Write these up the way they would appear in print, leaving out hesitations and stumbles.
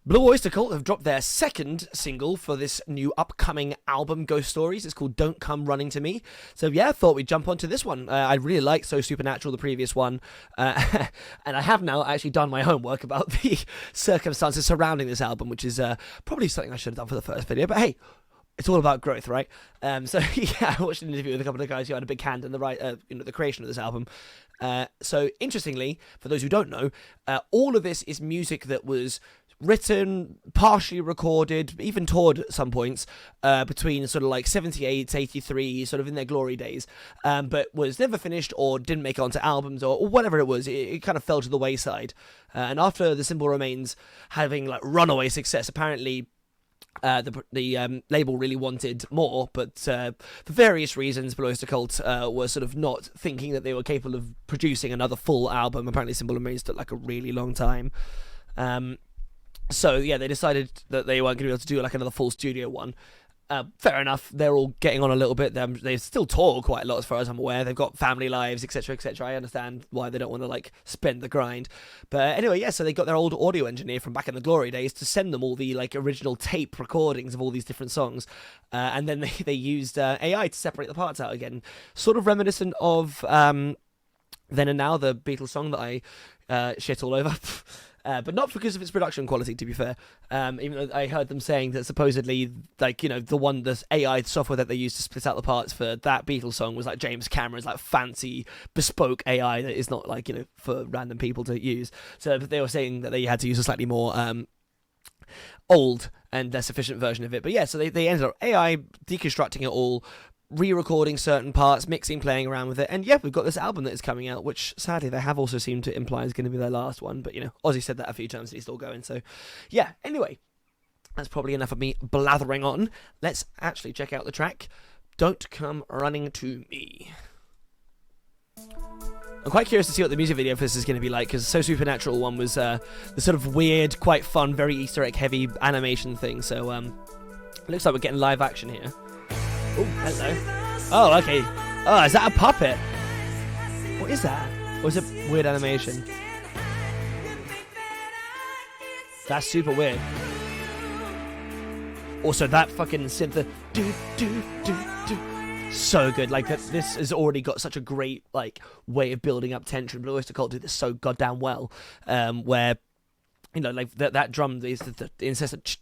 Blue Oyster Cult have dropped their second single for this new upcoming album, Ghost Stories. It's called Don't Come Running to Me. So yeah, I thought we'd jump onto this one. I really liked So Supernatural, the previous one. And I have now actually done my homework about the circumstances surrounding this album, which is probably something I should have done for the first video. But hey, it's all about growth, right? So yeah, I watched an interview with a couple of guys who had a big hand in the creation of this album. So interestingly, for those who don't know, all of this is music that was written, partially recorded, even toured at some points, between sort of like 78, 83, sort of in their glory days, but was never finished or didn't make it onto albums or whatever it was. It kind of fell to the wayside. And after The Simple Remains having like runaway success, apparently the label really wanted more, but for various reasons, Blue Oyster Cult were sort of not thinking that they were capable of producing another full album. Apparently Simple Remains took like a really long time. So yeah, they decided that they weren't going to be able to do like another full studio one. Fair enough, they're all getting on a little bit. They still tour quite a lot as far as I'm aware. They've got family lives, etc, etc. I understand why they don't want to like spend the grind. But anyway, yeah, so they got their old audio engineer from back in the glory days to send them all the like original tape recordings of all these different songs. And then they used AI to separate the parts out again. Sort of reminiscent of Then and Now, the Beatles song that I shit all over. But not because of its production quality, to be fair. Even though I heard them saying that supposedly, like, you know, the AI software that they used to split out the parts for that Beatles song was like James Cameron's like fancy bespoke AI that is not like, you know, for random people to use. So they were saying that they had to use a slightly more old and less efficient version of it. But yeah, so they ended up AI deconstructing it all, re-recording certain parts, mixing, playing around with it, and yeah, we've got this album that is coming out, which sadly they have also seemed to imply is going to be their last one, but you know, Ozzy said that a few times and he's still going, so yeah, anyway, that's probably enough of me blathering on. Let's actually check out the track, Don't Come Running to Me. I'm quite curious to see what the music video for this is going to be like, because So Supernatural one was the sort of weird, quite fun, very Easter egg heavy animation thing, so it looks like we're getting live action here. Oh, hello. Oh, okay. Oh, is that a puppet? What is that? Or is it weird animation? That's super weird. Also, that fucking synth, so good. Like, this has already got such a great like way of building up tension. Blue Oyster Cult did this so goddamn well, where, you know, like that drum is the incessant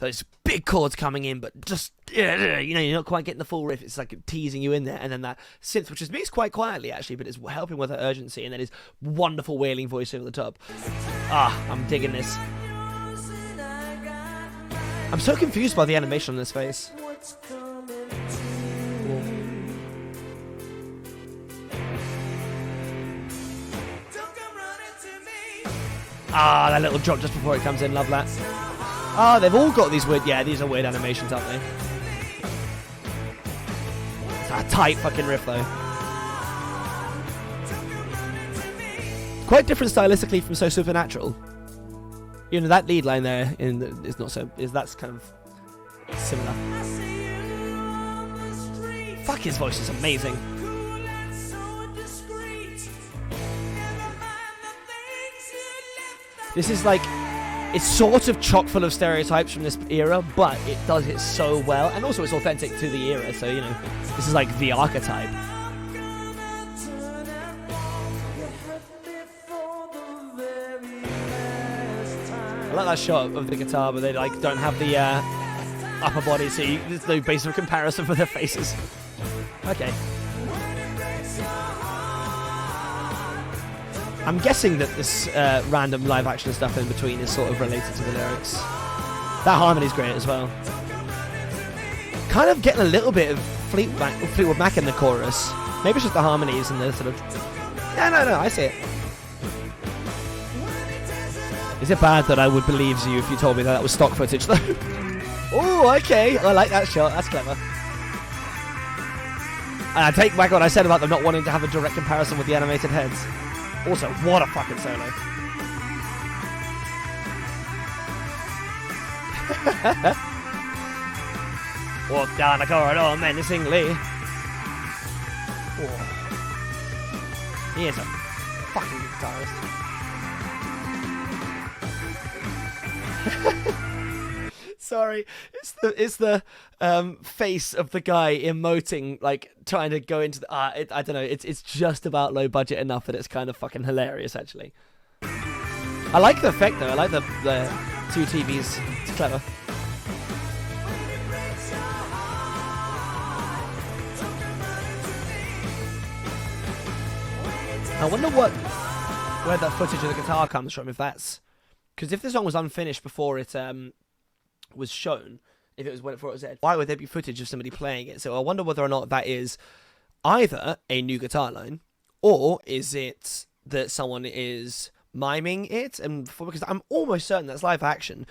those big chords coming in, but just, you know, you're not quite getting the full riff. It's like teasing you in there, and then that synth, which is mixed quite quietly actually, but it's helping with the urgency, and then his wonderful wailing voice over the top. I'm digging this. I'm so confused by the animation on this face. That little drop just before it comes in, love that. They've all got these weird, yeah, these are weird animations, aren't they? It's a tight fucking riff, though. Quite different stylistically from So Supernatural. You know, that lead line there is not so, that's kind of similar. Fuck, his voice is amazing. This is like, it's sort of chock full of stereotypes from this era, but it does it so well, and also it's authentic to the era, so, you know, this is like the archetype. I like that shot of the guitar, but they like don't have the upper body, so there's no base of comparison for their faces. Okay. I'm guessing that this random live action stuff in between is sort of related to the lyrics. That harmony's great as well. Kind of getting a little bit of Fleetwood Mac in the chorus. Maybe it's just the harmonies and the sort of... Yeah, no, I see it. Is it bad that I would believe you if you told me that was stock footage, though? Oh, okay. I like that shot. That's clever. And I take back what I said about them not wanting to have a direct comparison with the animated heads. Also, what a fucking solo. Walk down the corridor menacingly. Oh. He is a fucking guitarist. Sorry, it's the face of the guy emoting, like trying to go into the. I don't know. It's just about low budget enough that it's kind of fucking hilarious, actually. I like the effect though. I like the two TVs. It's clever. I wonder where that footage of the guitar comes from. If that's because if the song was unfinished before it was shown, if it was before it was aired, why would there be footage of somebody playing it? So I wonder whether or not that is either a new guitar line, or is it that someone is miming it? And because I'm almost certain that's live action.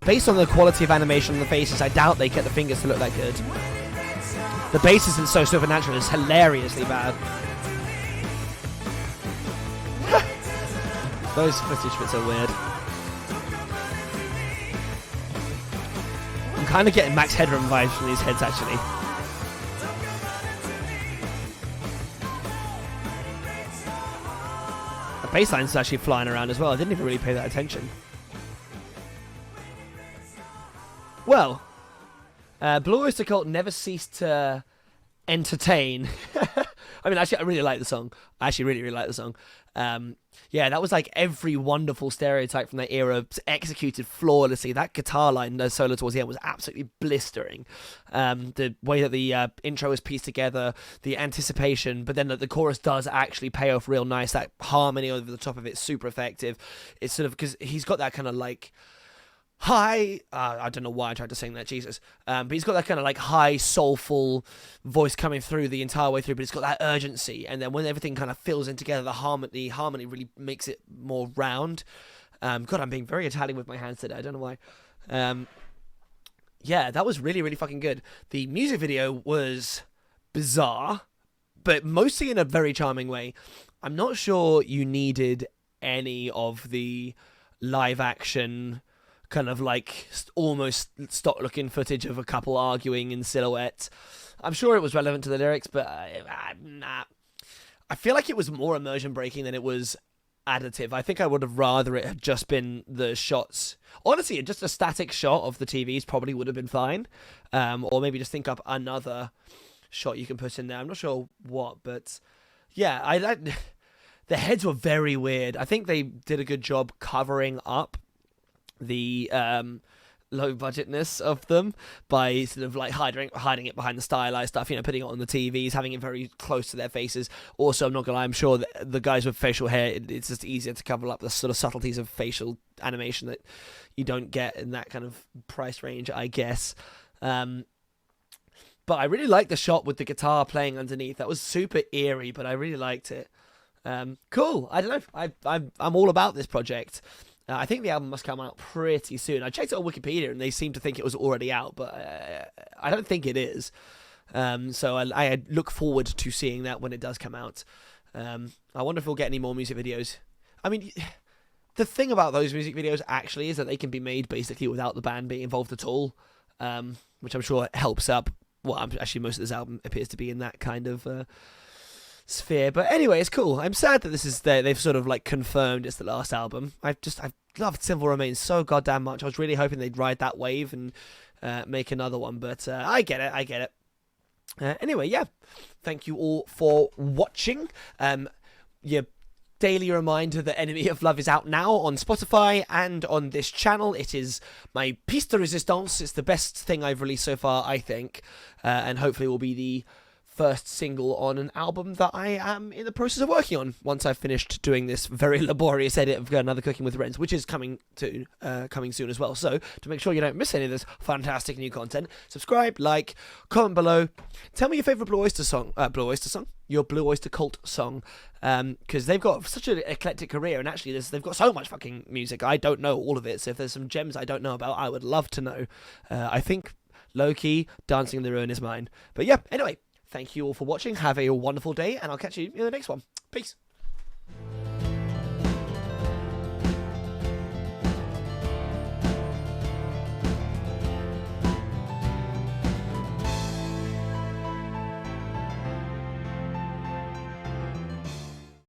Based on the quality of animation on the faces, I doubt they get the fingers to look that good. The bass isn't so supernatural, it's hilariously bad. Those footage bits are weird. I'm kind of getting Max Headroom vibes from these heads, actually. The bass line's actually flying around as well. I didn't even really pay that attention. Well, Blue Oyster Cult never ceased to entertain. I mean, actually, I really like the song. I actually really, really like the song. Yeah, that was like every wonderful stereotype from that era executed flawlessly. That guitar line, the solo towards the end, was absolutely blistering. The way that the intro was pieced together, the anticipation, but then the chorus does actually pay off real nice. That harmony over the top of it's super effective. It's sort of because he's got that kind of like high, I don't know why I tried to sing that, Jesus, but he's got that kind of like high soulful voice coming through the entire way through, but it's got that urgency, and then when everything kind of fills in together, the harmony really makes it more round. God, I'm being very Italian with my hands today, I don't know why. Yeah, that was really, really fucking good. The music video was bizarre, but mostly in a very charming way. I'm not sure you needed any of the live action kind of like almost stock looking footage of a couple arguing in silhouette. I'm sure it was relevant to the lyrics, but nah. I feel like it was more immersion breaking than it was additive. I think I would have rather it had just been the shots. Honestly, just a static shot of the TVs probably would have been fine. Or maybe just think up another shot you can put in there. I'm not sure what, but yeah, the heads were very weird. I think they did a good job covering up the low budgetness of them by sort of like hiding it behind the stylized stuff, you know, putting it on the TVs, having it very close to their faces. Also, I'm not gonna lie, I'm sure that the guys with facial hair, it's just easier to cover up the sort of subtleties of facial animation that you don't get in that kind of price range, I guess. But I really liked the shot with the guitar playing underneath. That was super eerie, but I really liked it. Cool. I don't know. I'm all about this project. I think the album must come out pretty soon. I checked it on Wikipedia and they seem to think it was already out, but I don't think it is. So I look forward to seeing that when it does come out. I wonder if we'll get any more music videos. I mean, the thing about those music videos actually is that they can be made basically without the band being involved at all, which I'm sure helps up. Well, actually, most of this album appears to be in that kind of sphere. But anyway, it's cool. I'm sad that they've sort of like confirmed it's the last album. I've loved Civil Remains so goddamn much. I was really hoping they'd ride that wave and make another one, but I get it. Anyway, yeah, thank you all for watching. Your daily reminder that Enemy of Love is out now on Spotify and on this channel. It is my piece de resistance. It's the best thing I've released so far, I think, and hopefully will be the first single on an album that I am in the process of working on once I've finished doing this very laborious edit of Another Cooking with Renz, which is coming soon as well. So to make sure you don't miss any of this fantastic new content, subscribe, like, comment below, tell me your favourite Blue Oyster song, your Blue Oyster Cult song, because they've got such an eclectic career, and actually they've got so much fucking music. I don't know all of it, so if there's some gems I don't know about, I would love to know. I think low-key Dancing in the Ruin is mine. But yeah, anyway, thank you all for watching. Have a wonderful day, and I'll catch you in the next one. Peace.